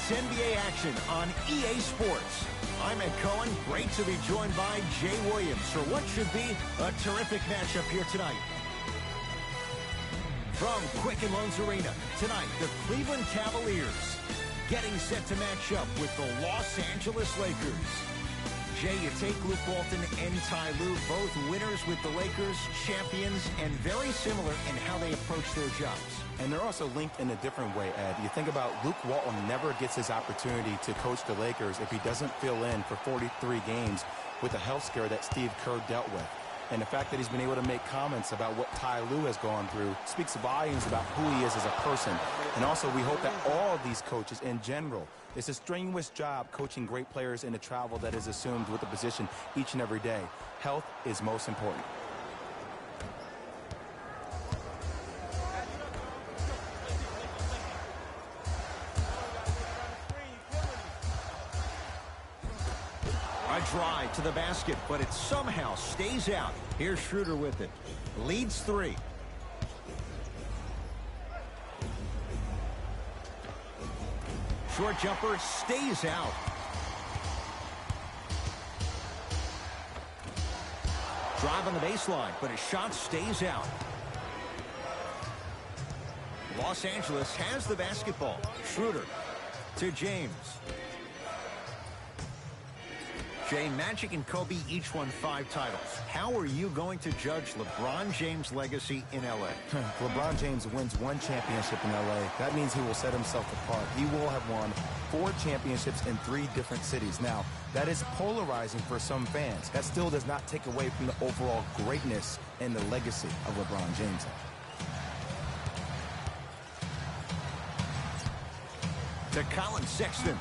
It's NBA action on EA Sports. I'm Ed Cohen. Great to be joined by Jay Williams for what should be a terrific matchup here tonight. From Quicken Loans Arena, tonight, the Cleveland Cavaliers getting set to match up with the Los Angeles Lakers. Jay, you take Luke Walton and Ty Lue, both winners with the Lakers, champions, and very similar in how they approach their jobs. And they're also linked in a different way, Ed. You think about Luke Walton never gets his opportunity to coach the Lakers if he doesn't fill in for 43 games with the health scare that Steve Kerr dealt with. And the fact that he's been able to make comments about what Ty Lue has gone through speaks volumes about who he is as a person. And also, we hope that all of these coaches in general, it's a strenuous job coaching great players in the travel that is assumed with the position each and every day. Health is most important. A drive to the basket, but it somehow stays out. Here's Schroeder with it. Leads 3. Short jumper stays out. Drive on the baseline, but his shot stays out. Los Angeles has the basketball. Schroeder to James. Jay, Magic and Kobe each won 5 titles. How are you going to judge LeBron James' legacy in L.A.? LeBron James wins 1 championship in L.A. That means he will set himself apart. He will have won 4 championships in 3 different cities. Now, that is polarizing for some fans. That still does not take away from the overall greatness and the legacy of LeBron James. To Colin Sexton.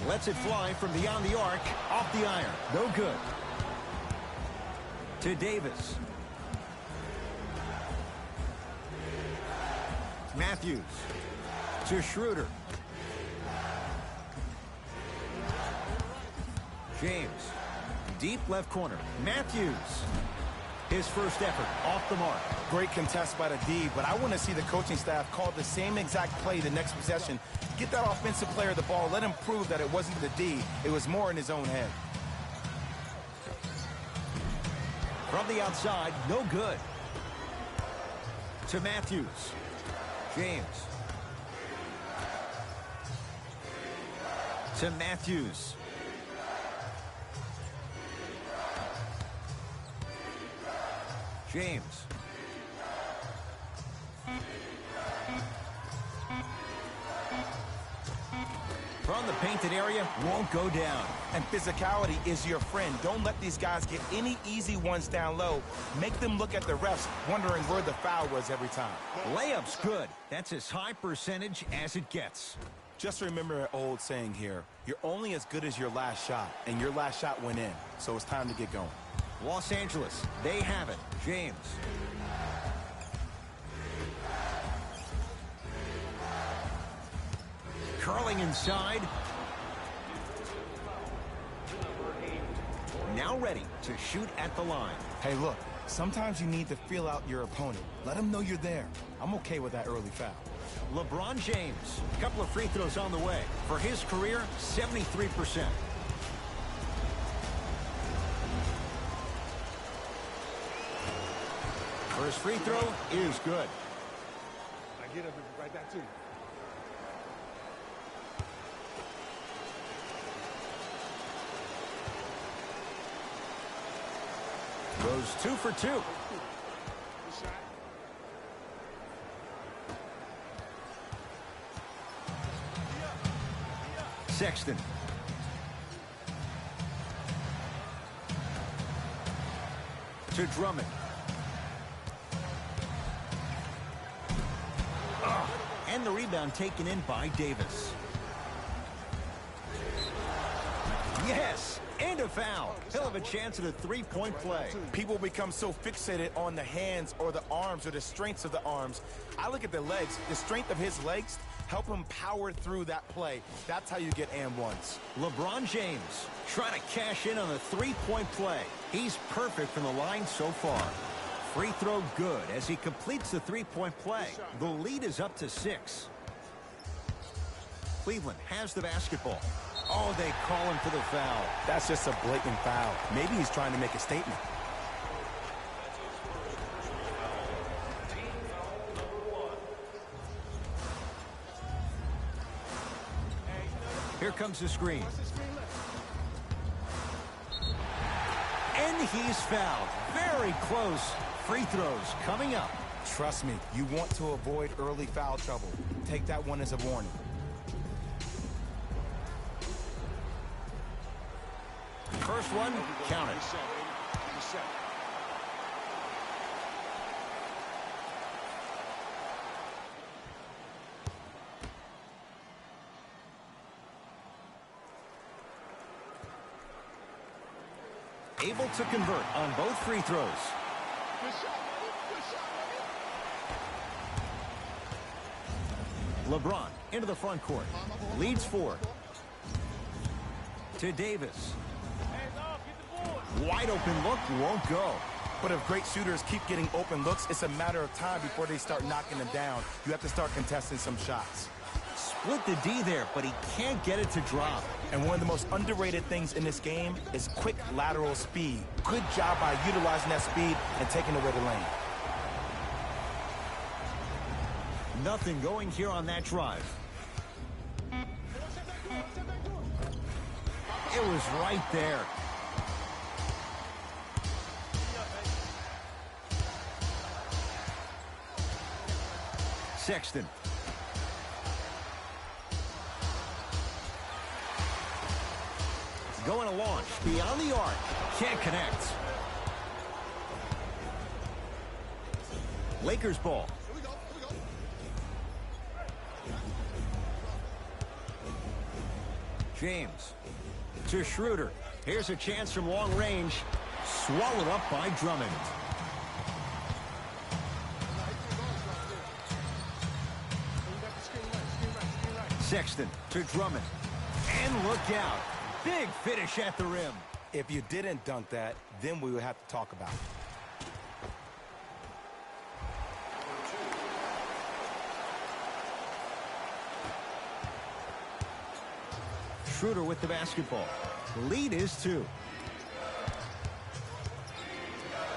Lets it fly from beyond the arc, off the iron. No good. To Davis. Matthews. To Schroeder. James. Deep left corner. Matthews. His first effort off the mark. Great contest by the D, but I want to see the coaching staff call the same exact play the next possession. Get that offensive player the ball. Let him prove that it wasn't the D. It was more in his own head. From the outside, no good. To Matthews. James. To Matthews. James. From the painted area, won't go down. And physicality is your friend. Don't let these guys get any easy ones down low. Make them look at the refs, wondering where the foul was every time. Layup's good. That's as high percentage as it gets. Just remember an old saying here. You're only as good as your last shot, and your last shot went in. So it's time to get going. Los Angeles, they have it. James. Curling inside. Now ready to shoot at the line. Hey, look, sometimes you need to feel out your opponent. Let them know you're there. I'm okay with that early foul. LeBron James, a couple of free throws on the way. For his career, 73%. First free throw is good. I get up right back to you. Goes 2 for 2. Sexton. To Drummond. And the rebound taken in by Davis. Yes, and a foul. He'll have a chance at a three-point play. People become so fixated on the hands or the arms or the strengths of the arms. I look at the legs. The strength of his legs help him power through that play. That's how you get and ones. LeBron James trying to cash in on a three-point play. He's perfect from the line so far. Free throw good as he completes the three-point play. The lead is up to 6. Cleveland has the basketball. Oh, they call him for the foul. That's just a blatant foul. Maybe he's trying to make a statement. Here comes the screen. And he's fouled. Very close. Free throws coming up. Trust me, you want to avoid early foul trouble. Take that one as a warning. First one, count it. Able to convert on both free throws. LeBron into the front court. Leads 4. To Davis. Wide open look, won't go. But if great shooters keep getting open looks, it's a matter of time before they start knocking them down. You have to start contesting some shots. Split the D there, but he can't get it to drop. And one of the most underrated things in this game is quick lateral speed. Good job by utilizing that speed and taking away the lane. Nothing going here on that drive. It was right there. Sexton. Going to launch beyond the arc. Can't connect. Lakers ball. James to Schroeder. Here's a chance from long range. Swallowed up by Drummond. Sexton to Drummond. And look out. Big finish at the rim. If you didn't dunk that, then we would have to talk about it. Schroeder with the basketball. The lead is 2.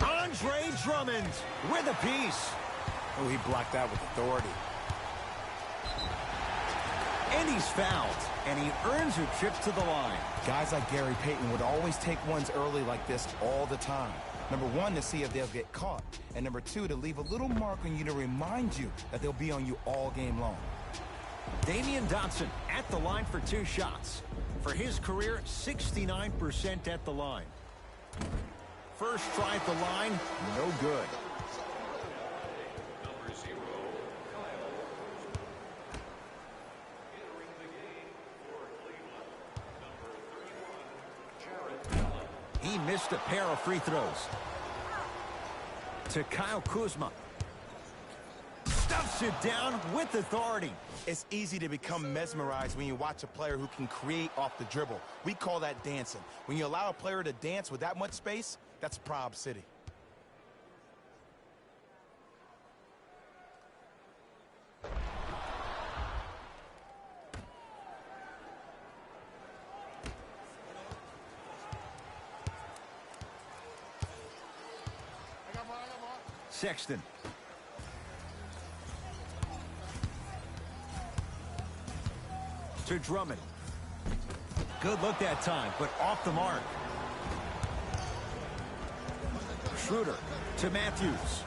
Andre Drummond with a piece. Oh, he blocked that with authority. And he's fouled. And he earns a trip to the line. Guys like Gary Payton would always take ones early like this all the time. Number 1, to see if they'll get caught. And number 2, to leave a little mark on you to remind you that they'll be on you all game long. Damian Dotson at the line for 2 shots. For his career, 69% at the line. First try at the line, no good. He missed a pair of free throws. To Kyle Kuzma. Stuffs it down with authority. It's easy to become mesmerized when you watch a player who can create off the dribble. We call that dancing. When you allow a player to dance with that much space, that's Prob City. Sexton. To Drummond. Good look that time, but off the mark. Schroeder to Matthews.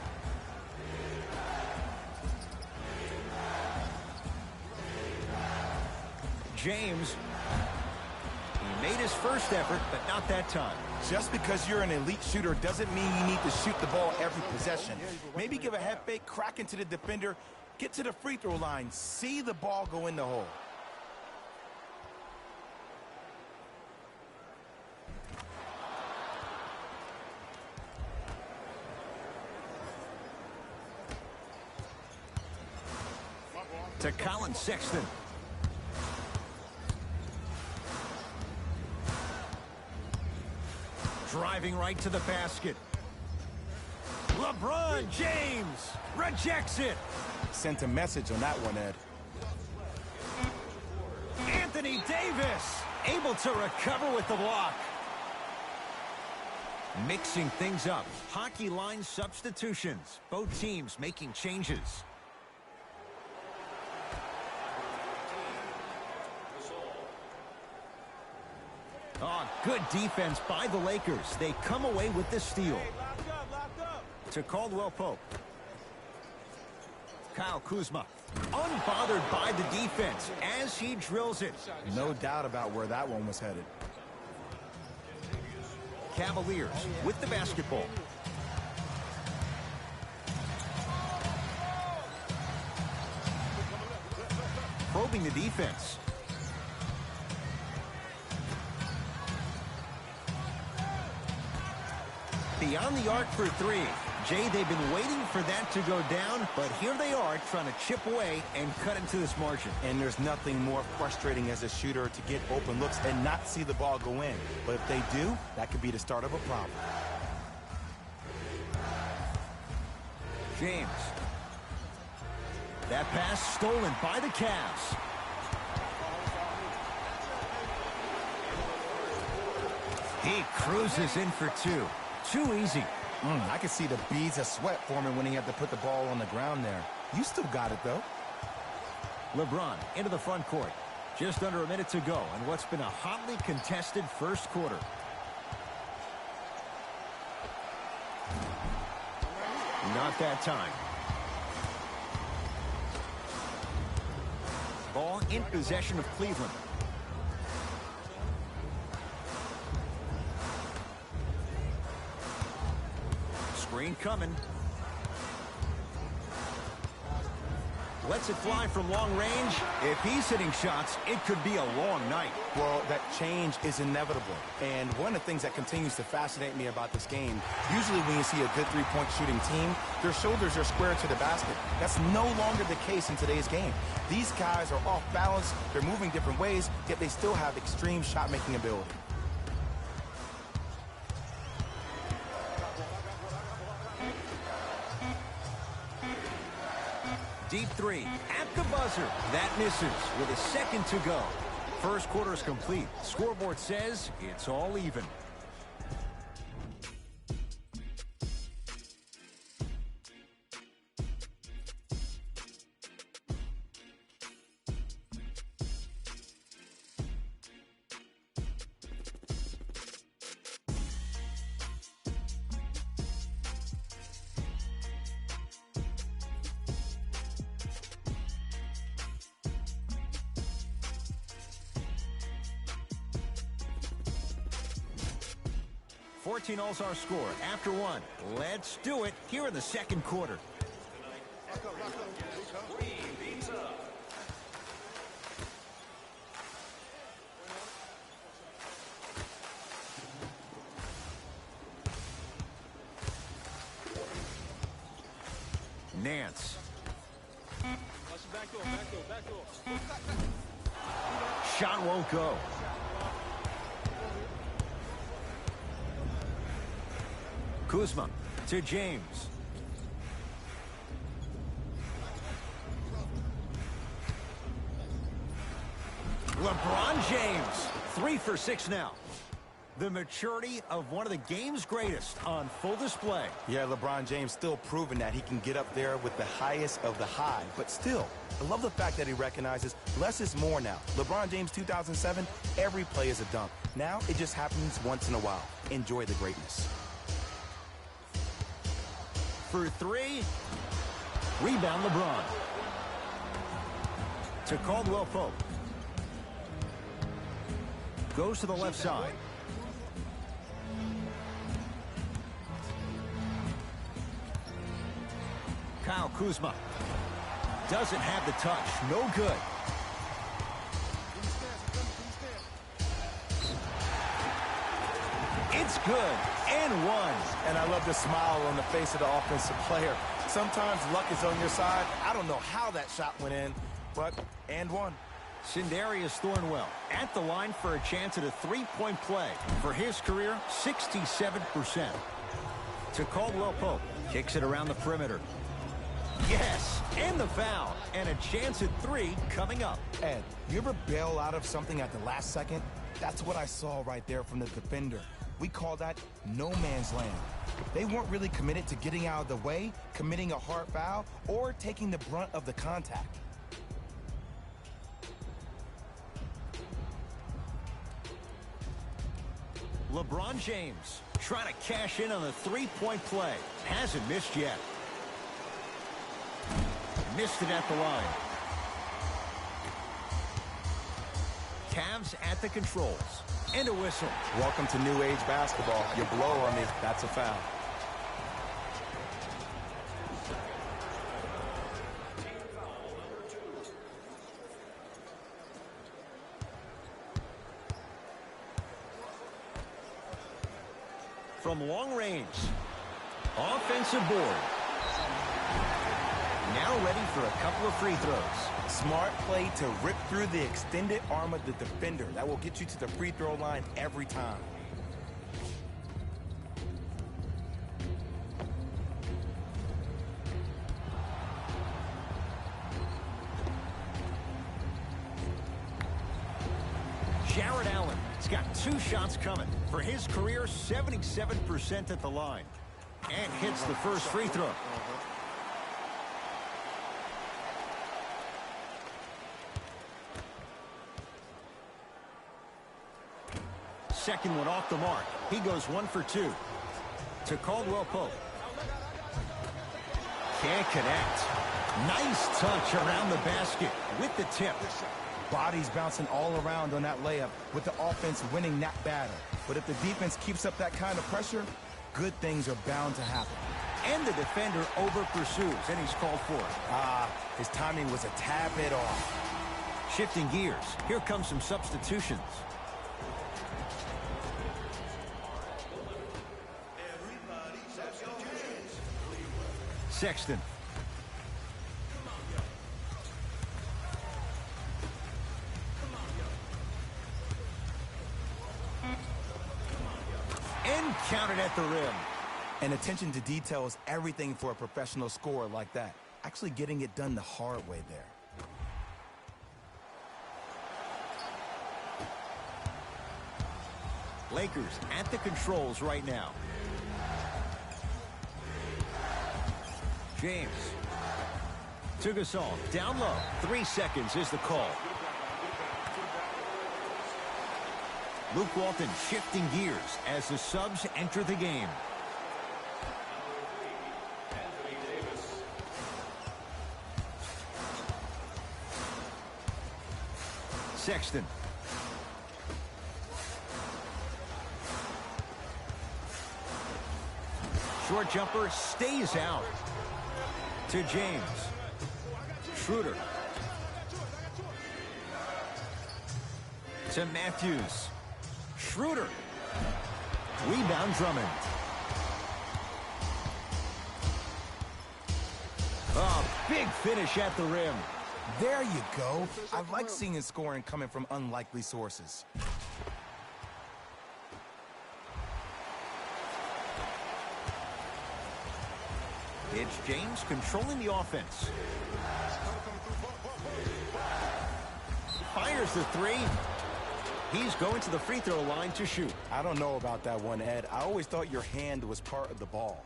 James. He made his first effort, but not that time. Just because you're an elite shooter doesn't mean you need to shoot the ball every possession. Maybe give a head fake, crack into the defender, get to the free throw line, see the ball go in the hole. To Colin Sexton. Driving right to the basket. LeBron James rejects it. Sent a message on that one, Ed. Anthony Davis able to recover with the block. Mixing things up. Hockey line substitutions. Both teams making changes. Oh, good defense by the Lakers. They come away with the steal. Locked up. To Caldwell Pope. Kyle Kuzma. Unbothered by the defense as he drills it. No doubt about where that one was headed. Cavaliers with the basketball. Probing the defense. Beyond the arc for three. Jay, they've been waiting for that to go down, but here they are trying to chip away and cut into this margin. And there's nothing more frustrating as a shooter to get open looks and not see the ball go in. But if they do, that could be the start of a problem. James. That pass stolen by the Cavs. He cruises in for two. Too easy. I could see the beads of sweat forming when he had to put the ball on the ground there. You still got it, though. LeBron into the front court. Just under a minute to go in what's been a hotly contested first quarter. Not that time. Ball in possession of Cleveland. Screen coming. Lets it fly from long range. If he's hitting shots, it could be a long night. Well, that change is inevitable. And one of the things that continues to fascinate me about this game, usually when you see a good three-point shooting team, their shoulders are square to the basket. That's no longer the case in today's game. These guys are off balance, they're moving different ways, yet they still have extreme shot-making ability. Deep three at the buzzer. That misses with a second to go. First quarter is complete. Scoreboard says it's all even. All's our score after one. Let's do it here in the second quarter. Nance. Back door. Shot won't go. Kuzma to James. LeBron James, 3 for 6 now. The maturity of one of the game's greatest on full display. Yeah, LeBron James still proving that he can get up there with the highest of the high. But still, I love the fact that he recognizes less is more now. LeBron James 2007, every play is a dunk. Now it just happens once in a while. Enjoy the greatness. For three. Rebound LeBron. To Caldwell Pope. Goes to the left side. Kyle Kuzma. Doesn't have the touch. No good. It's good. And one. And I love the smile on the face of the offensive player. Sometimes luck is on your side. I don't know how that shot went in, but and one. Sindarius Thornwell at the line for a chance at a three-point play. For his career, 67%. To Caldwell Pope. Kicks it around the perimeter. Yes, and the foul. And a chance at 3 coming up. Ed, you ever bail out of something at the last second? That's what I saw right there from the defender. We call that no man's land. They weren't really committed to getting out of the way, committing a hard foul, or taking the brunt of the contact. LeBron James trying to cash in on the three-point play. Hasn't missed yet. Missed it at the line. Cavs at the controls. And a whistle. Welcome to new age basketball. You blow on me, that's a foul. From long range. Offensive board. Now ready for a couple of free throws. Smart play to rip through the extended arm of the defender. That will get you to the free throw line every time. Jared Allen has got 2 shots coming. For his career, 77% at the line. And hits the first free throw. Second one off the mark. He goes 1 for 2. To Caldwell Pope. Can't connect. Nice touch around the basket with the tip. Bodies bouncing all around on that layup with the offense winning that battle. But if the defense keeps up that kind of pressure, good things are bound to happen. And the defender over pursues, and he's called for it. His timing was a tad bit off. Shifting gears. Here comes some substitutions. Sexton. And counted at the rim. And attention to detail is everything for a professional scorer like that. Actually getting it done the hard way there. Lakers at the controls right now. James. To Gasol. Down low. 3 seconds is the call. Luke Walton shifting gears as the subs enter the game. Sexton. Short jumper stays out. To James. Schroeder. To Matthews. Schroeder. Rebound Drummond. Oh, big finish at the rim. There you go. I like seeing scoring coming from unlikely sources. It's James controlling the offense. Fires the 3. He's going to the free throw line to shoot. I don't know about that one, Ed. I always thought your hand was part of the ball.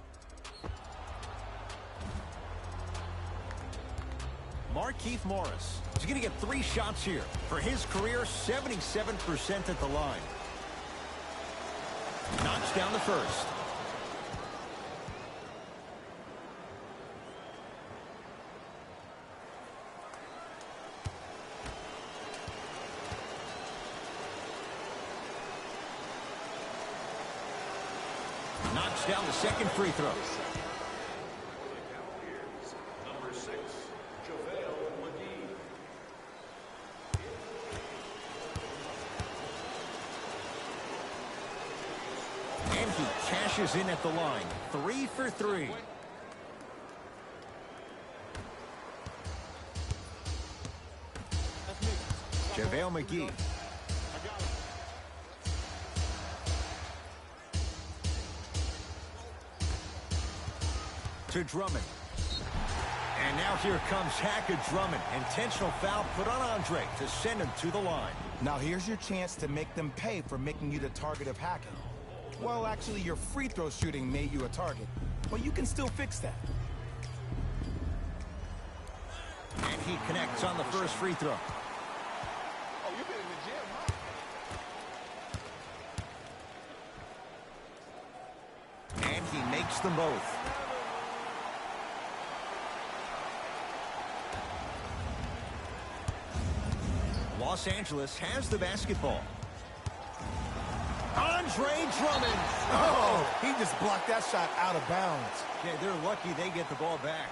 Markieff Morris is going to get 3 shots here. For his career, 77% at the line. Knocks down the first. Knocks down the second free throw. Number 6, Cavaliers. And he cashes in at the line. 3 for 3. JaVale McGee. To Drummond. Now here comes Hackett Drummond. Intentional foul put on Andre to send him to the line. Now here's your chance to make them pay for making you the target of Hackett. Well, actually, your free throw shooting made you a target, but you can still fix that. And he connects on the first free throw. Oh, you've been in the gym, huh? And he makes them both. Los Angeles has the basketball. Andre Drummond. Oh, he just blocked that shot out of bounds. Yeah, they're lucky they get the ball back.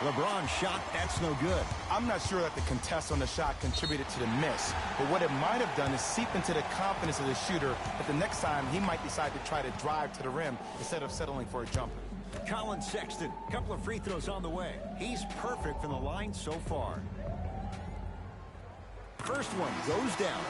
LeBron shot, that's no good. I'm not sure that the contest on the shot contributed to the miss, but what it might have done is seep into the confidence of the shooter that the next time he might decide to try to drive to the rim instead of settling for a jumper. Colin Sexton, couple of free throws on the way. He's perfect from the line so far. First one goes down.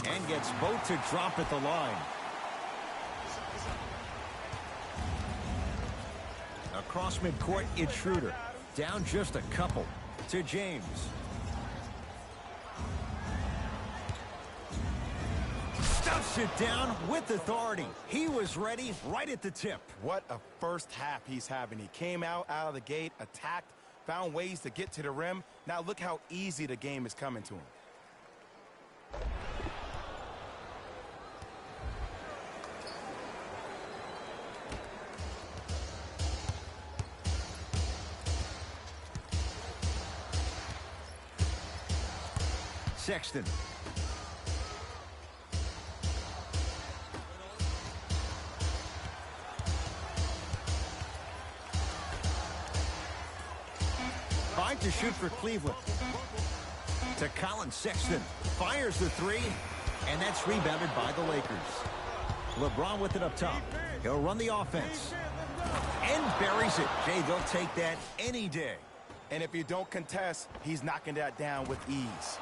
And gets both to drop at the line. Across midcourt, it's Schroeder. Down just a couple to James. Stuffs it down with authority. He was ready right at the tip. What a first half he's having. He came out of the gate, attacked, found ways to get to the rim. Now look how easy the game is coming to him. Sexton. Five to shoot for Cleveland. To Colin Sexton. Fires the three, and that's rebounded by the Lakers. LeBron with it up top. He'll run the offense. And buries it. Jay, they'll take that any day. And if you don't contest, he's knocking that down with ease.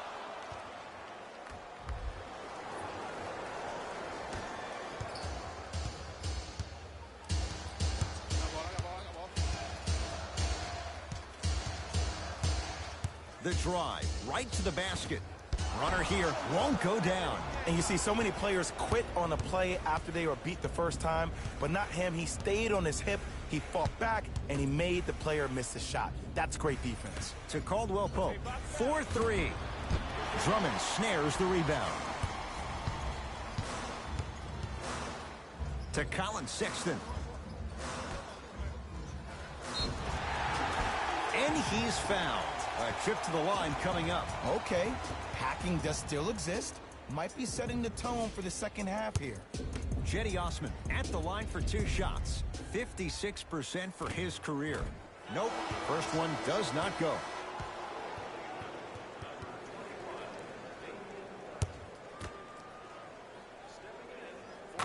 The drive right to the basket. Runner here won't go down. And you see so many players quit on a play after they were beat the first time, but not him. He stayed on his hip, he fought back, and he made the player miss the shot. That's great defense. To Caldwell Pope, 4-3. Drummond snares the rebound. To Colin Sexton. And he's fouled. A trip to the line coming up. Okay, hacking does still exist. Might be setting the tone for the second half here. Cedi Osman at the line for two shots. 56% for his career. Nope, first one does not go.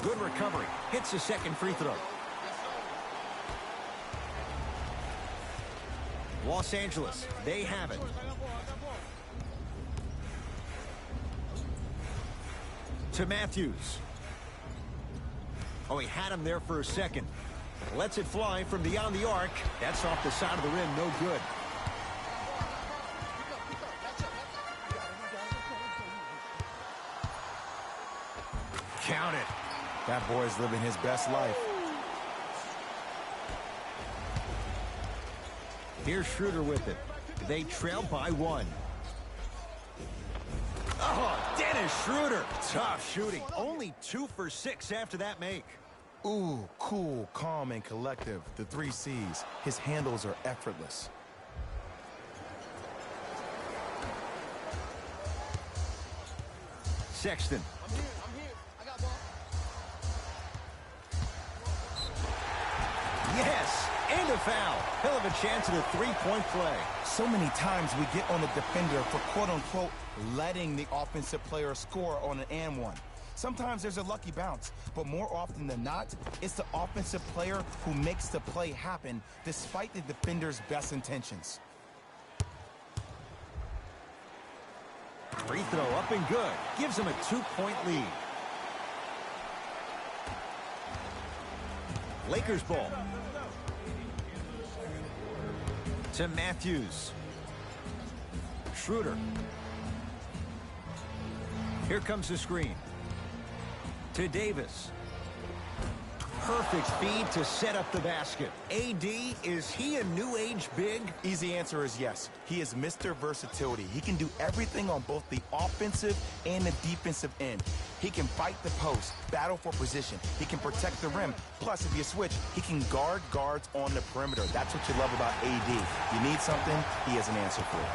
Good recovery. Hits the second free throw. Los Angeles, they have it. To Matthews. Oh, he had him there for a second. Lets it fly from beyond the arc. That's off the side of the rim, no good. Count it. That boy's living his best life. Here's Schroeder with it. They trail by one. Oh, Dennis Schroeder. Tough shooting. Only 2 for 6 after that make. Ooh, cool, calm, and collective. The 3 C's. His handles are effortless. Sexton. I'm here. I got ball. Yes, And a foul. He'll have a chance at a three-point play. So many times we get on the defender for quote-unquote letting the offensive player score on an and one. Sometimes there's a lucky bounce, but more often than not, it's the offensive player who makes the play happen despite the defender's best intentions. Free throw up and good. Gives him a 2-point lead. Lakers ball. To Matthews. Schroeder. Here comes the screen. To Davis. Perfect feed to set up the basket. AD, is he a new age big? Easy answer is yes. He is Mr. Versatility. He can do everything on both the offensive and the defensive end. He can fight the post, battle for position. He can protect the rim. Plus, if you switch, he can guard guards on the perimeter. That's what you love about AD. You need something, he has an answer for it.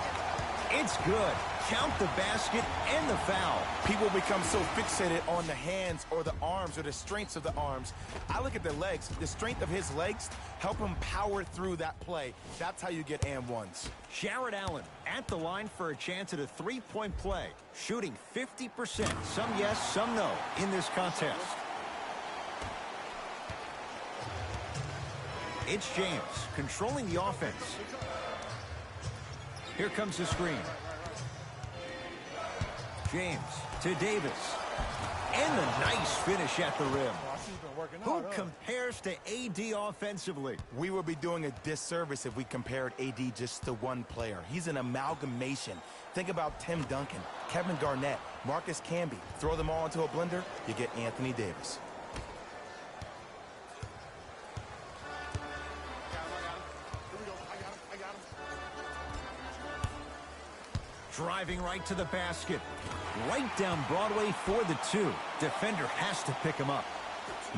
It's good. Count the basket and the foul. People become so fixated on the hands or the arms or the strengths of the arms. I look at the legs. The strength of his legs help him power through that play. That's how you get and ones. Jarrett Allen at the line for a chance at a three-point play. Shooting 50%. Some yes, some no in this contest. It's James controlling the offense. Here comes the screen. James to Davis. And the nice finish at the rim. Who compares to AD offensively? We would be doing a disservice if we compared AD just to one player. He's an amalgamation. Think about Tim Duncan, Kevin Garnett, Marcus Camby. Throw them all into a blender, you get Anthony Davis. Driving right to the basket. Right down Broadway for the two. Defender has to pick him up.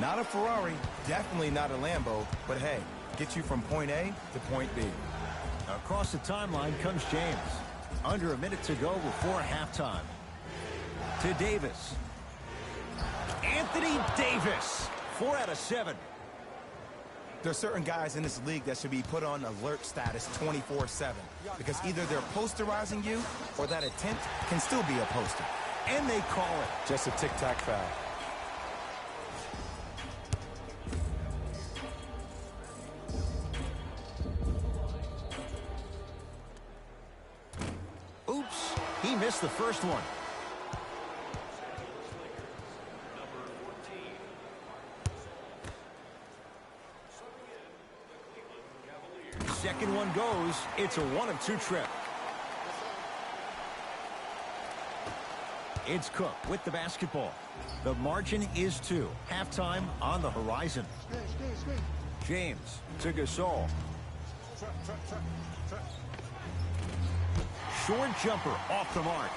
Not a Ferrari, definitely not a Lambo, but hey, get you from point A to point B. Across the timeline comes James. Under a minute to go before halftime. To Davis. Anthony Davis. 4 out of 7. There's certain guys in this league that should be put on alert status 24/7 because either they're posterizing you or that attempt can still be a poster. And they call it. Just a tic-tac foul. Oops, he missed the first one. Second one goes. It's a 1-of-2 trip. It's Cook with the basketball. The margin is 2. Halftime on the horizon. James to Gasol. Short jumper off the mark.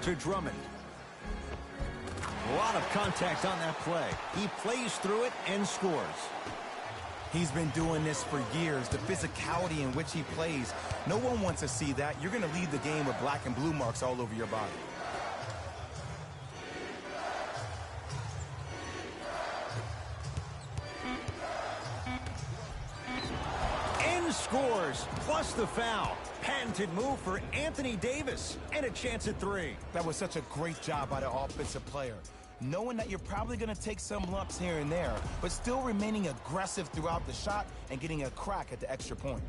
To Drummond. A lot of contact on that play. He plays through it and scores. He's been doing this for years. The physicality in which he plays. No one wants to see that. You're going to leave the game with black and blue marks all over your body. And scores, plus the foul. Patented move for Anthony Davis. And a chance at 3. That was such a great job by the offensive player. Knowing that you're probably going to take some lumps here and there, but still remaining aggressive throughout the shot and getting a crack at the extra point.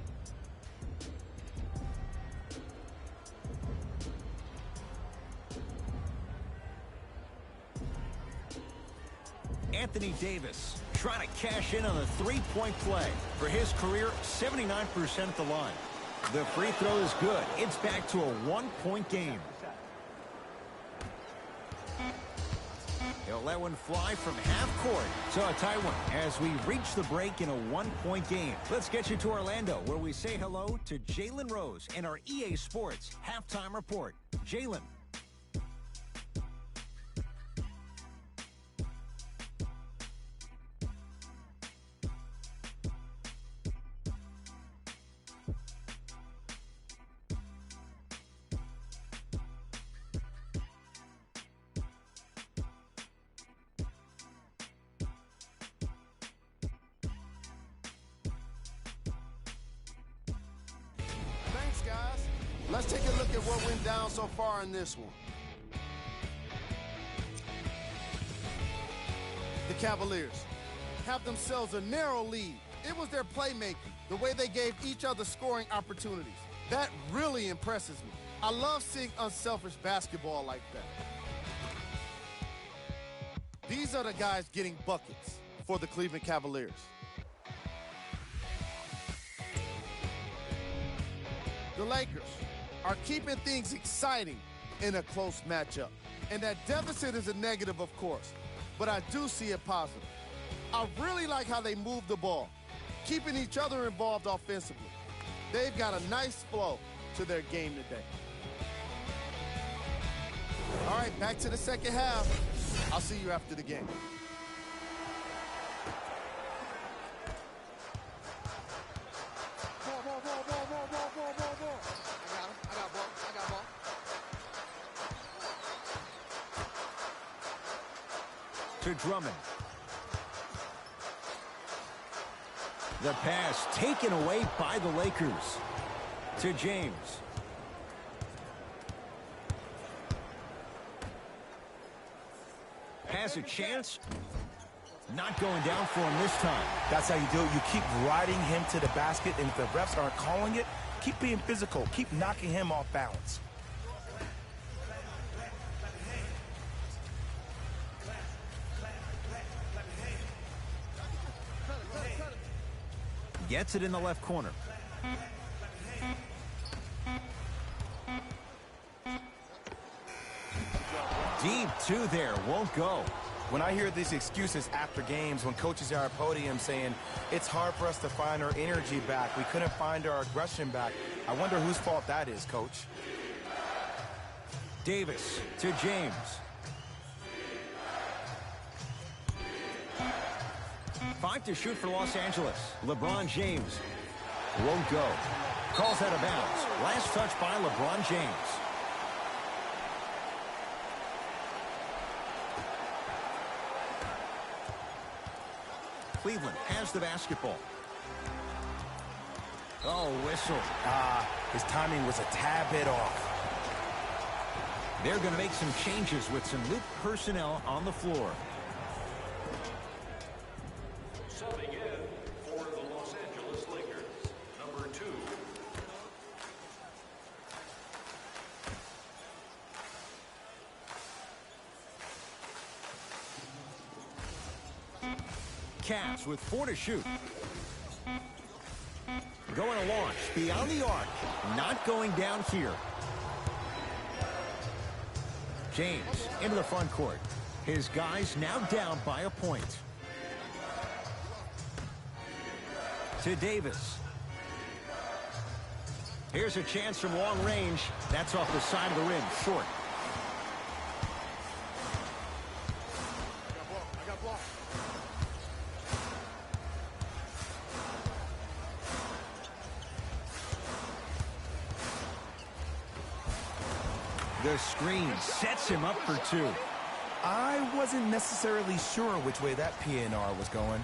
Anthony Davis trying to cash in on a three-point play. For his career, 79% at the line. The free throw is good. It's back to a one-point game. He'll let one fly from half court. So a tie one as we reach the break in a one-point game. Let's get you to Orlando, where we say hello to Jalen Rose in our EA Sports Halftime Report. Jalen. look at what went down so far in this one. The Cavaliers have themselves a narrow lead. It was their playmaking, the way they gave each other scoring opportunities. That really impresses me. I love seeing unselfish basketball like that. These are the guys getting buckets for the Cleveland Cavaliers. The Lakers are keeping things exciting in a close matchup. And that deficit is a negative, of course, but I do see it positive. I really like how they move the ball, keeping each other involved offensively. They've got a nice flow to their game today. All right, back to the second half. I'll see you after the game. Ball. I got ball. To Drummond. The pass taken away by the Lakers. To James. Has a chance. Not going down for him this time. That's how you do it. You keep riding him to the basket, and if the refs aren't calling it, keep being physical. Keep knocking him off balance. Gets it in the left corner. Deep two there, won't go. When I hear these excuses after games, when coaches are at podium saying, it's hard for us to find our energy back, we couldn't find our aggression back, I wonder whose fault that is, Coach. Davis to James. Five to shoot for Los Angeles. LeBron James won't go. Calls out of bounds. Last touch by LeBron James. Cleveland has the basketball. Oh, whistle. His timing was a tad bit off. They're going to make some changes with some new personnel on the floor. Subbing in for the Los Angeles Lakers, number 2. Cavs with 4 to shoot. Going to launch beyond the arc. Not going down here. James into the front court. His guys now down by a point. To Davis. Here's a chance from long range. That's off the side of the rim, short. I got ball. The screen sets him up for 2. I wasn't necessarily sure which way that PNR was going,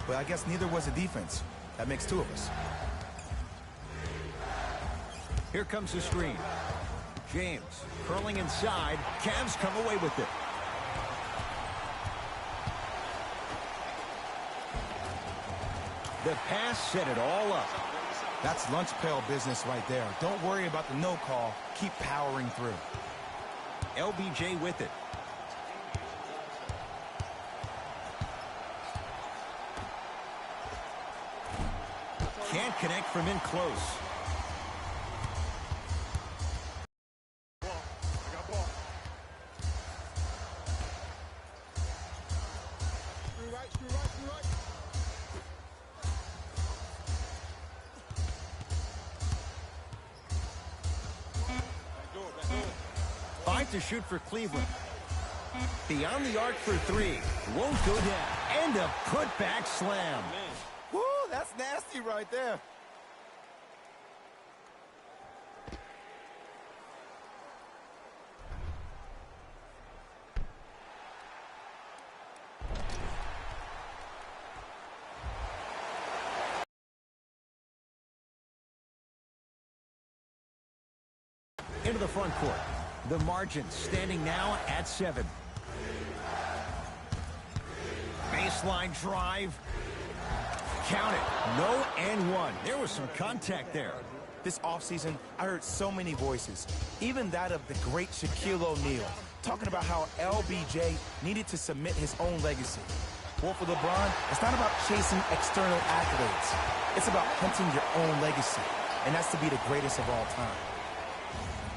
but I guess neither was the defense. That makes 2 of us. Here comes the screen. James curling inside. Cavs come away with it. The pass set it all up. That's lunch pail business right there. Don't worry about the no call. Keep powering through. LBJ with it. Can't connect from in close. I got ball. Screw right. Back door. 5 to shoot for Cleveland. Beyond the arc for 3. Won't go down. And a putback slam. Woo, that's nasty right there. Into the front court. The margin standing now at 7. Baseline drive. Count it. No and one. There was some contact there. This offseason, I heard so many voices, even that of the great Shaquille O'Neal, talking about how LBJ needed to submit his own legacy. Well, for LeBron, it's not about chasing external accolades. It's about hunting your own legacy, and that's to be the greatest of all time.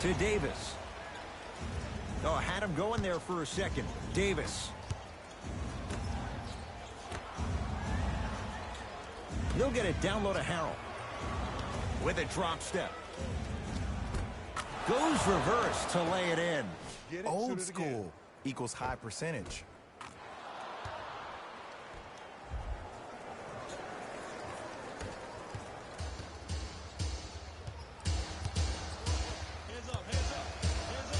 To Davis. Oh, had him going there for a second. Davis. He'll get it down low to Harrell. With a drop step. Goes reverse to lay it in. Old school equals high percentage. Hands up, hands up, hands up.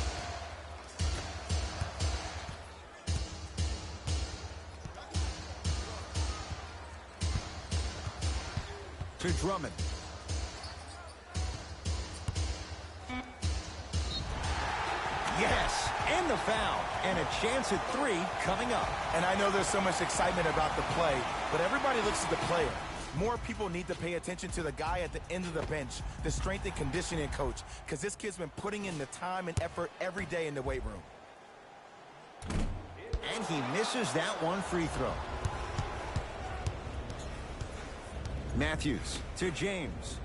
To Drummond. Yes, and the foul, and a chance at 3 coming up. And I know there's so much excitement about the play, but everybody looks at the player. More people need to pay attention to the guy at the end of the bench, the strength and conditioning coach, because this kid's been putting in the time and effort every day in the weight room. And he misses that one free throw. Matthews to James.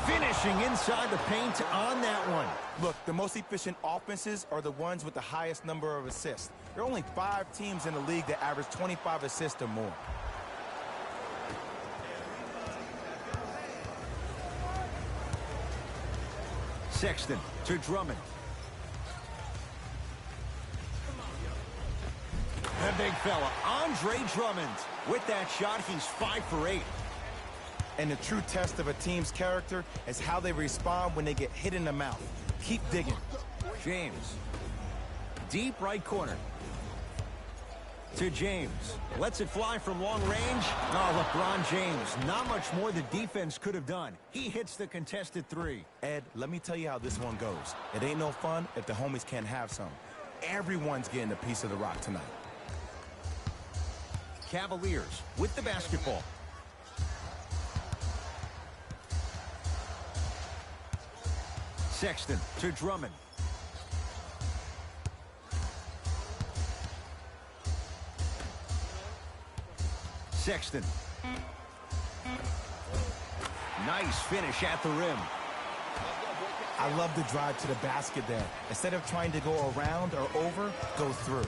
Finishing inside the paint on that one. Look, the most efficient offenses are the ones with the highest number of assists. There are only 5 teams in the league that average 25 assists or more. Sexton to Drummond. The big fella, Andre Drummond. With that shot, he's 5 for 8. And the true test of a team's character is how they respond when they get hit in the mouth. Keep digging. James. Deep right corner. To James. Lets it fly from long range. Oh, LeBron James. Not much more the defense could have done. He hits the contested 3. Ed, let me tell you how this one goes. It ain't no fun if the homies can't have some. Everyone's getting a piece of the rock tonight. Cavaliers with the basketball. Sexton to Drummond. Sexton. Nice finish at the rim. I love the drive to the basket there. Instead of trying to go around or over, go through.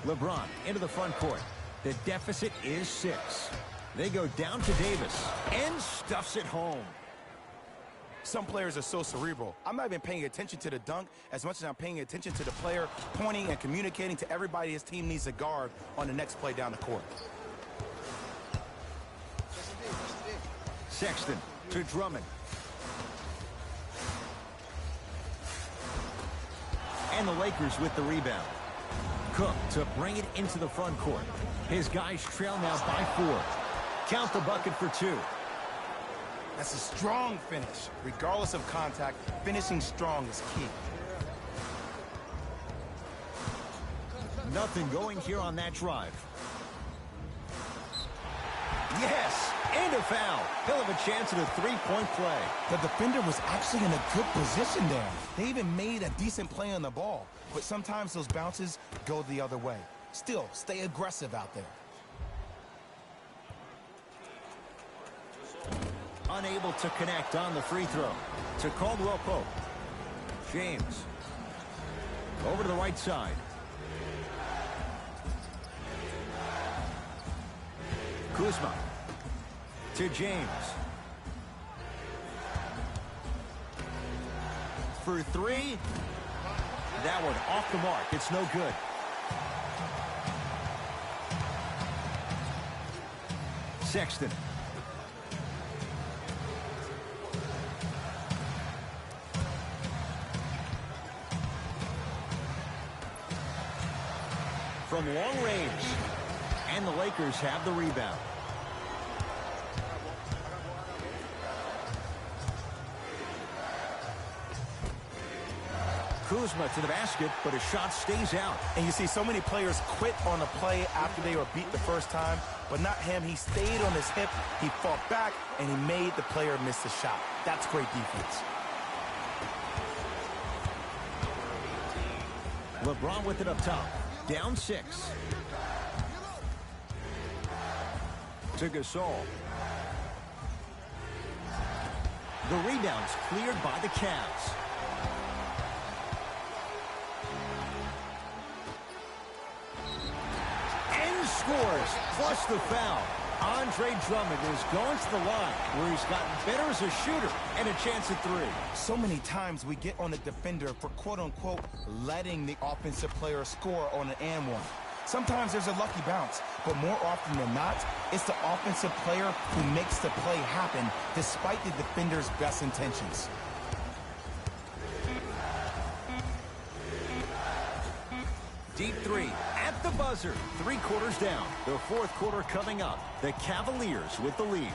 LeBron into the front court. The deficit is 6. They go down to Davis and stuffs it home. Some players are so cerebral. I'm not even paying attention to the dunk as much as I'm paying attention to the player pointing and communicating to everybody his team needs to guard on the next play down the court. Sexton to Drummond. And the Lakers with the rebound. Cook to bring it into the front court. His guys trail now by 4. Count the bucket for 2. That's a strong finish. Regardless of contact, finishing strong is key. Nothing going here on that drive. Yes, and a foul. He'll have a chance at a 3-point play. The defender was actually in a good position there. They even made a decent play on the ball. But sometimes those bounces go the other way. Still, stay aggressive out there. Unable to connect on the free throw. To Caldwell Pope. James. Over to the right side. Kuzma. To James. For 3. That one off the mark. It's no good. Sexton. From long range. And the Lakers have the rebound. Kuzma to the basket, but his shot stays out. And you see so many players quit on a play after they were beat the first time, but not him. He stayed on his hip, he fought back, and he made the player miss the shot. That's great defense. LeBron with it up top. Down 6. To Gasol. The rebound's cleared by the Cavs. And scores, plus the foul. Andre Drummond is going to the line where he's gotten better as a shooter and a chance at 3. So many times we get on the defender for quote-unquote letting the offensive player score on an and one. Sometimes there's a lucky bounce, but more often than not, it's the offensive player who makes the play happen despite the defender's best intentions. Deep 3 at the buzzer. 3 quarters down. The 4th quarter coming up. The Cavaliers with the lead.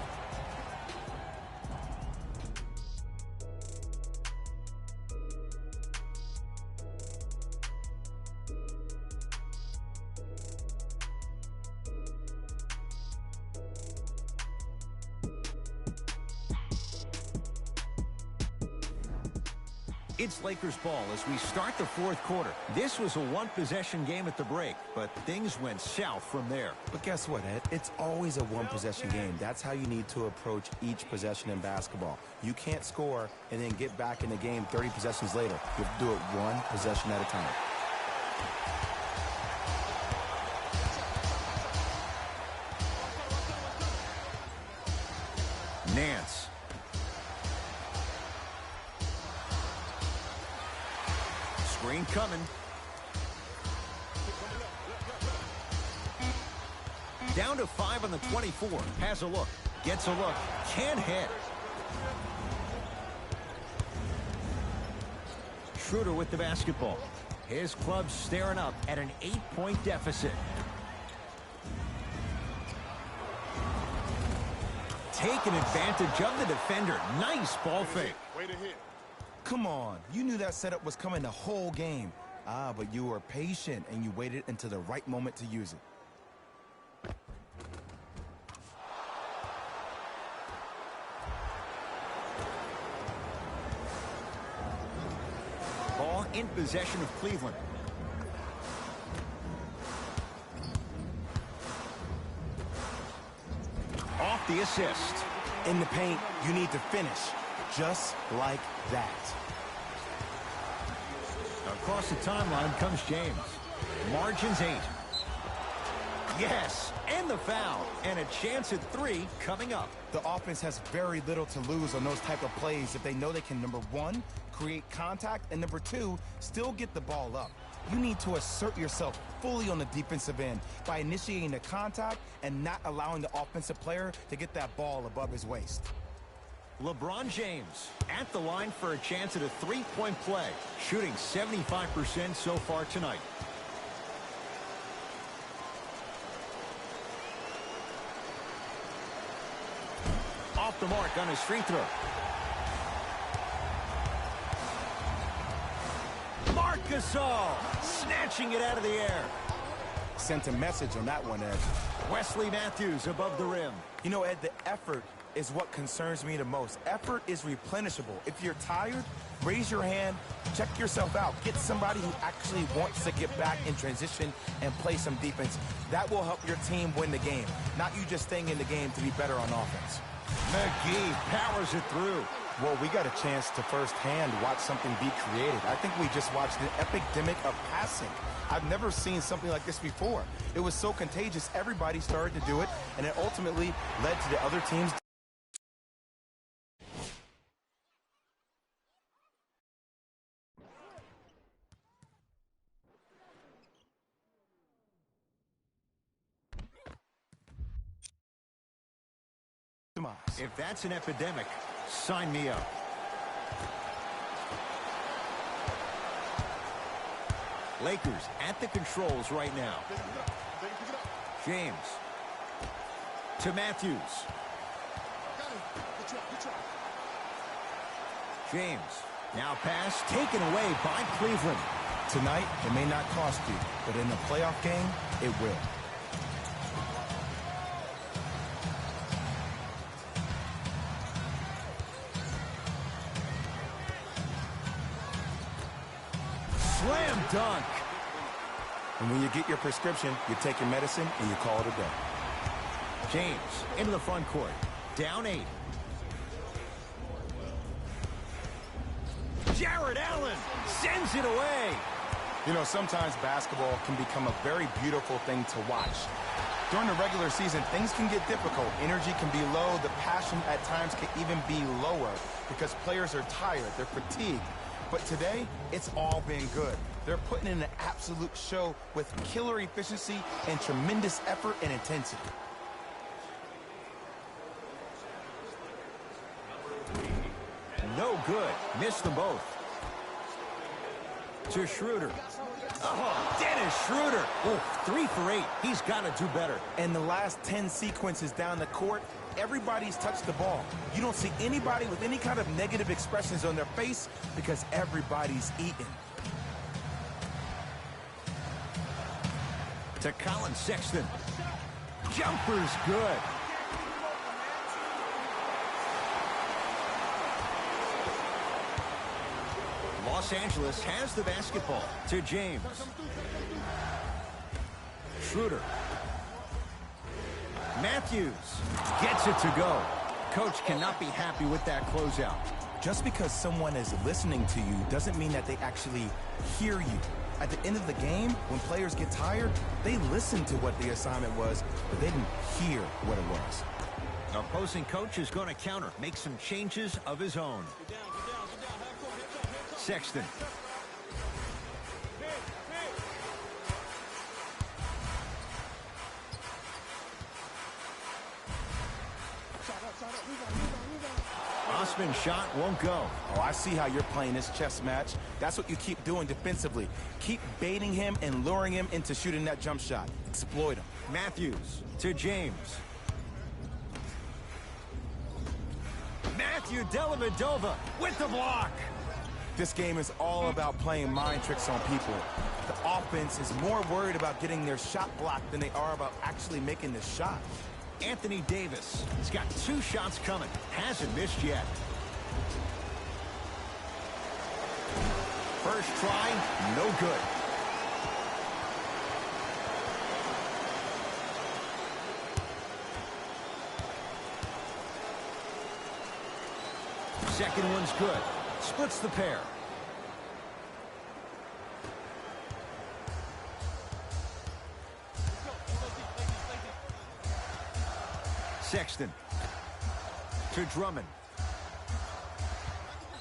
It's Lakers ball as we start the 4th quarter. This was a one-possession game at the break, but things went south from there. But guess what, Ed? It's always a one-possession game. That's how you need to approach each possession in basketball. You can't score and then get back in the game 30 possessions later. You have to do it one possession at a time. Nance. Screen coming. Down to 5 on the 24. Has a look. Gets a look. Can't hit. Schroeder with the basketball. His club staring up at an 8-point deficit. Taking advantage of the defender. Nice ball fake. Way to hit. Come on. You knew that setup was coming the whole game. But you were patient and you waited until the right moment to use it. Ball in possession of Cleveland. Off the assist. In the paint, you need to finish. Just like that. Across the timeline comes James. Margins 8. Yes, and the foul. And a chance at 3 coming up. The offense has very little to lose on those type of plays if they know they can, number 1, create contact, and number 2, still get the ball up. You need to assert yourself fully on the defensive end by initiating the contact and not allowing the offensive player to get that ball above his waist. LeBron James at the line for a chance at a 3-point play, shooting 75% so far tonight. Off the mark on his free throw. Marc Gasol snatching it out of the air. Sent a message on that one, Ed. Wesley Matthews above the rim. You know, Ed, the effort is what concerns me the most. Effort is replenishable. If you're tired, raise your hand, check yourself out. Get somebody who actually wants to get back in transition and play some defense. That will help your team win the game, not you just staying in the game to be better on offense. McGee powers it through. Well, we got a chance to firsthand watch something be created. I think we just watched an epidemic of passing. I've never seen something like this before. It was so contagious, everybody started to do it, and it ultimately led to the other teams. If that's an epidemic, sign me up. Lakers at the controls right now. James to Matthews. James Now pass taken away by Cleveland. Tonight, it may not cost you, but in a playoff game, it will. Slam dunk. And when you get your prescription, you take your medicine and you call it a day. James into the front court. Down 8. Jared Allen sends it away. You know, sometimes basketball can become a very beautiful thing to watch. During the regular season, things can get difficult. Energy can be low. The passion at times can even be lower because players are tired. They're fatigued. But today, it's all been good. They're putting in an absolute show with killer efficiency and tremendous effort and intensity. No good. Missed them both. To Schroeder. Oh, Dennis Schroeder. Oh, 3 for 8. He's got to do better. And the last 10 sequences down the court, everybody's touched the ball. You don't see anybody with any kind of negative expressions on their face because everybody's eating. To Colin Sexton. Jumper's good. Los Angeles has the basketball. To James. Schroeder. Matthews gets it to go. Coach cannot be happy with that closeout. Just because someone is listening to you doesn't mean that they actually hear you. At the end of the game, when players get tired, they listen to what the assignment was, but they didn't hear what it was. Opposing coach is going to counter, make some changes of his own. Sexton. Osman's shot won't go. Oh, I see how you're playing this chess match. That's what you keep doing defensively. Keep baiting him and luring him into shooting that jump shot. Exploit him. Matthews to James. Matthew Dellavedova with the block. This game is all about playing mind tricks on people. The offense is more worried about getting their shot blocked than they are about actually making the shot. Anthony Davis. He's got 2 shots coming. Hasn't missed yet. First try, no good. Second one's good. Splits the pair. Sexton to Drummond.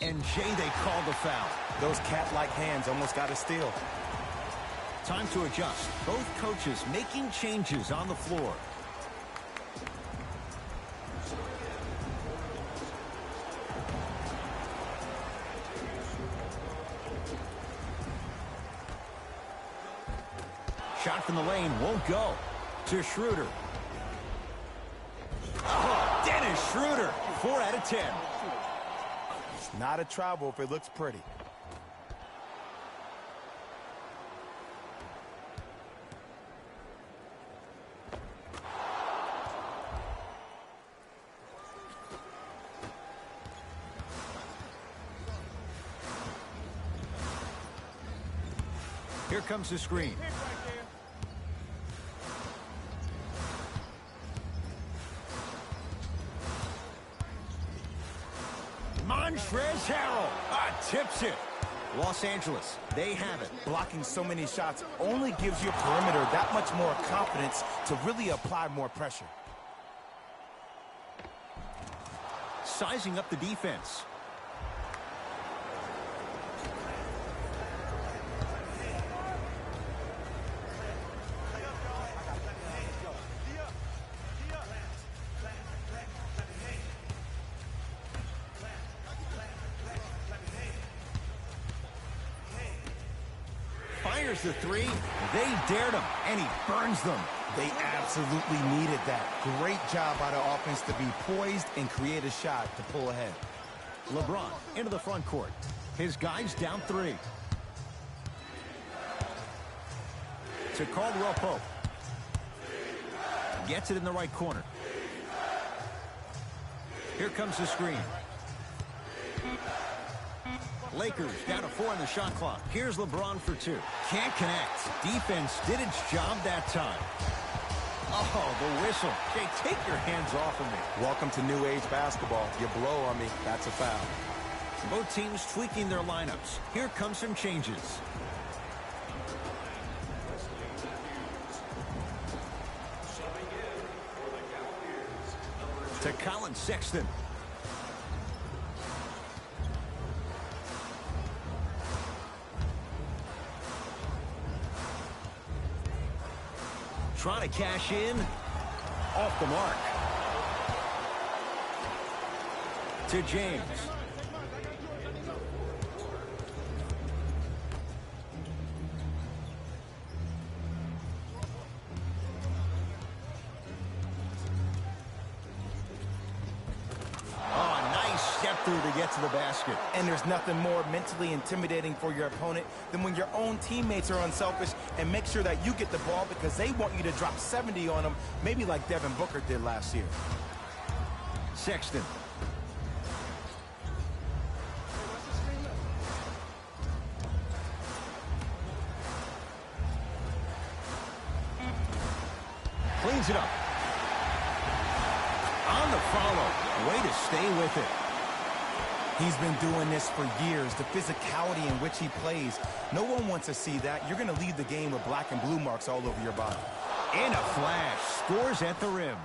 And Jay, they call the foul. Those cat-like hands almost got a steal. Time to adjust. Both coaches making changes on the floor. Shot from the lane won't go. To Schroeder. Oh, Dennis Schroeder. 4 out of 10. It's not a travel if it looks pretty. Here comes the screen. Montrezl Harrell tips it. Los Angeles, they have it. Blocking so many shots only gives your perimeter that much more confidence to really apply more pressure. Sizing up the defense. Fires the 3. They dared him, and he burns them. They absolutely needed that. Great job by the offense to be poised and create a shot to pull ahead. LeBron into the front court. His guys down 3. To Caldwell Pope. Gets it in the right corner. Here comes the screen. Lakers down to 4 on the shot clock. Here's LeBron for 2. Can't connect. Defense did its job that time. Oh, the whistle. Jay, take your hands off of me. Welcome to new age basketball. You blow on me, that's a foul. Both teams tweaking their lineups. Here comes some changes. To Colin Sexton. Trying to cash in. Off the mark. To James. Through to get to the basket. And there's nothing more mentally intimidating for your opponent than when your own teammates are unselfish and make sure that you get the ball because they want you to drop 70 on them, maybe like Devin Booker did last year. Sexton. Cleans it up. On the follow. Way to stay with it. He's been doing this for years, the physicality in which he plays. No one wants to see that. You're going to leave the game with black and blue marks all over your body. In a flash, scores at the rim.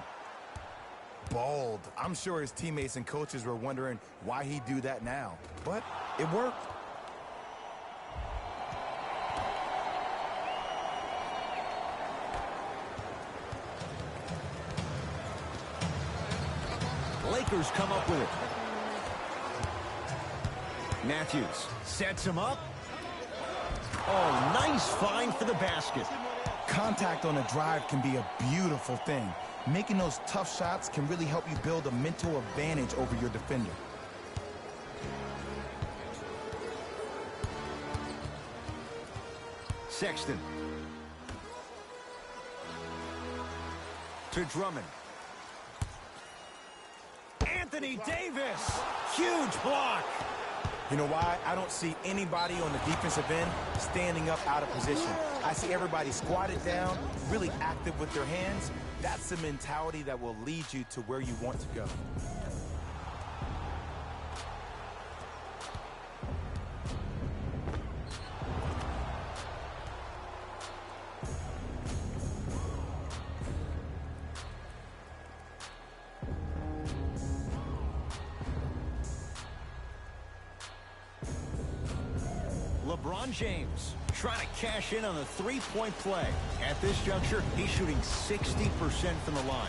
Bold. I'm sure his teammates and coaches were wondering why he'd do that now. But it worked. Lakers come up with it. Matthews sets him up. Oh, nice find for the basket. Contact on a drive can be a beautiful thing. Making those tough shots can really help you build a mental advantage over your defender. Sexton. To Drummond. Anthony Davis. Huge block. You know why? I don't see anybody on the defensive end standing up out of position. I see everybody squatted down, really active with their hands. That's the mentality that will lead you to where you want to go. LeBron James trying to cash in on a three-point play. At this juncture, he's shooting 60% from the line.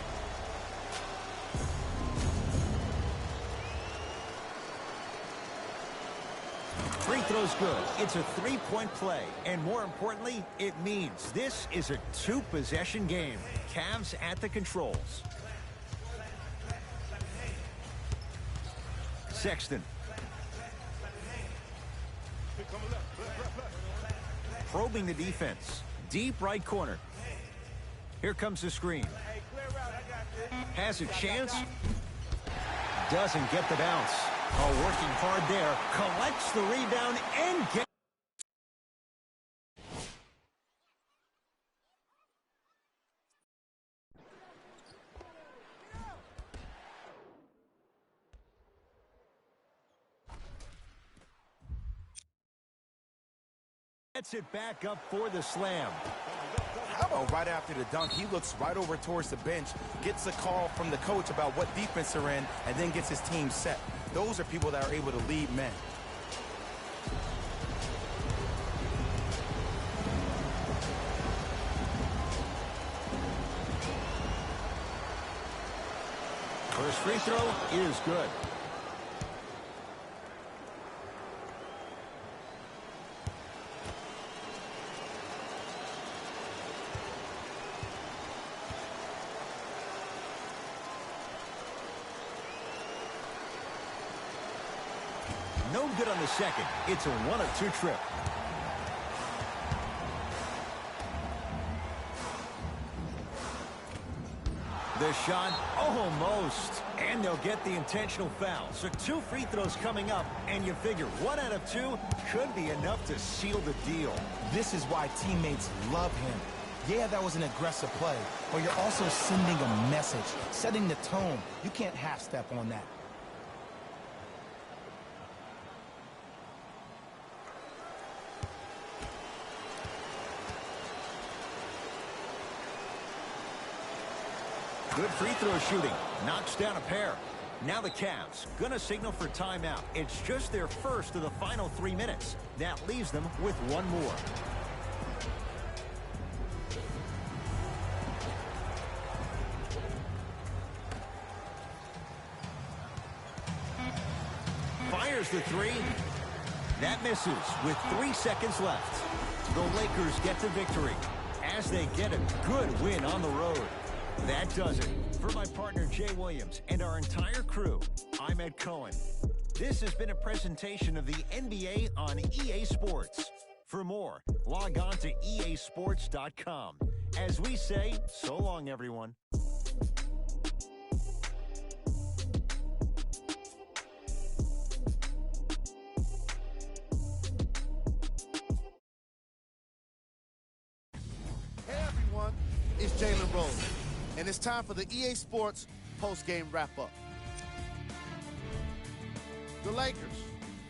Free throw's good. It's a three-point play. And more importantly, it means this is a two-possession game. Cavs at the controls. Sexton. Probing the defense. Deep right corner. Here comes the screen. Has a chance. Doesn't get the bounce. Oh, working hard there. Collects the rebound and gets... Gets it back up for the slam. How about right after the dunk, he looks right over towards the bench, gets a call from the coach about what defense they're in, and then gets his team set. Those are people that are able to lead men. First free throw is good. No good on the second. It's a 1 of 2 trip. The shot, almost. And they'll get the intentional foul. So 2 free throws coming up, and you figure 1 out of 2 could be enough to seal the deal. This is why teammates love him. Yeah, that was an aggressive play, but you're also sending a message, setting the tone. You can't half-step on that. Good free throw shooting. Knocks down a pair. Now the Cavs gonna signal for timeout. It's just their first of the final 3 minutes. That leaves them with 1 more. Fires the 3. That misses with 3 seconds left. The Lakers get the victory as they get a good win on the road. That does it. For my partner, Jay Williams, and our entire crew, I'm Ed Cohen. This has been a presentation of the NBA on EA Sports. For more, log on to easports.com. As we say, so long, everyone. Hey, everyone. It's Jalen Rose. And it's time for the EA Sports post-game wrap-up. The Lakers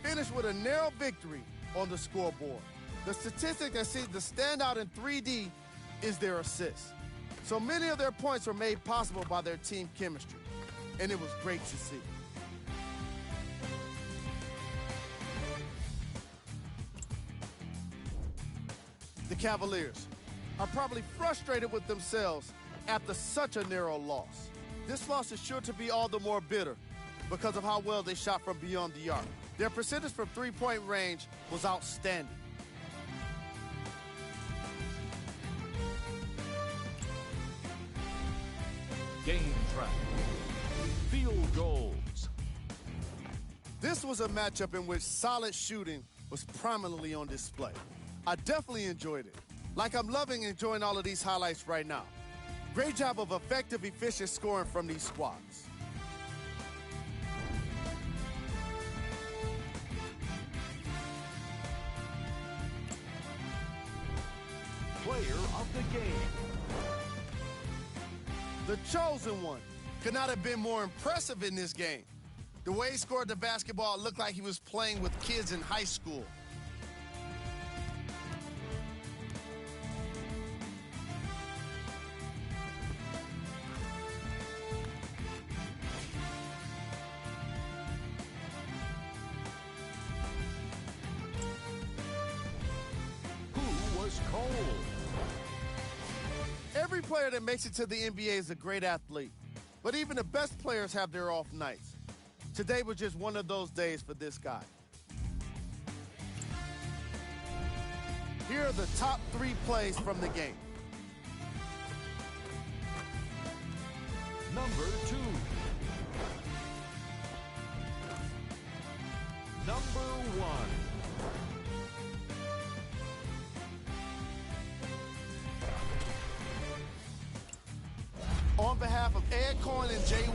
finished with a narrow victory on the scoreboard. The statistic that seems to stand out in 3D is their assists. So many of their points were made possible by their team chemistry, and it was great to see. The Cavaliers are probably frustrated with themselves after such a narrow loss. This loss is sure to be all the more bitter because of how well they shot from beyond the arc. Their percentage from three-point range was outstanding. Game track. Field goals. This was a matchup in which solid shooting was prominently on display. I definitely enjoyed it. Like I'm loving enjoying all of these highlights right now. Great job of effective, efficient scoring from these squads. Player of the game. The chosen one could not have been more impressive in this game. The way he scored the basketball looked like he was playing with kids in high school. Cold. Every player that makes it to the NBA is a great athlete, but even the best players have their off nights. Today was just one of those days for this guy. Here are the top 3 plays from the game. Number 2. Number 1. On behalf of Ed Cohen and Jay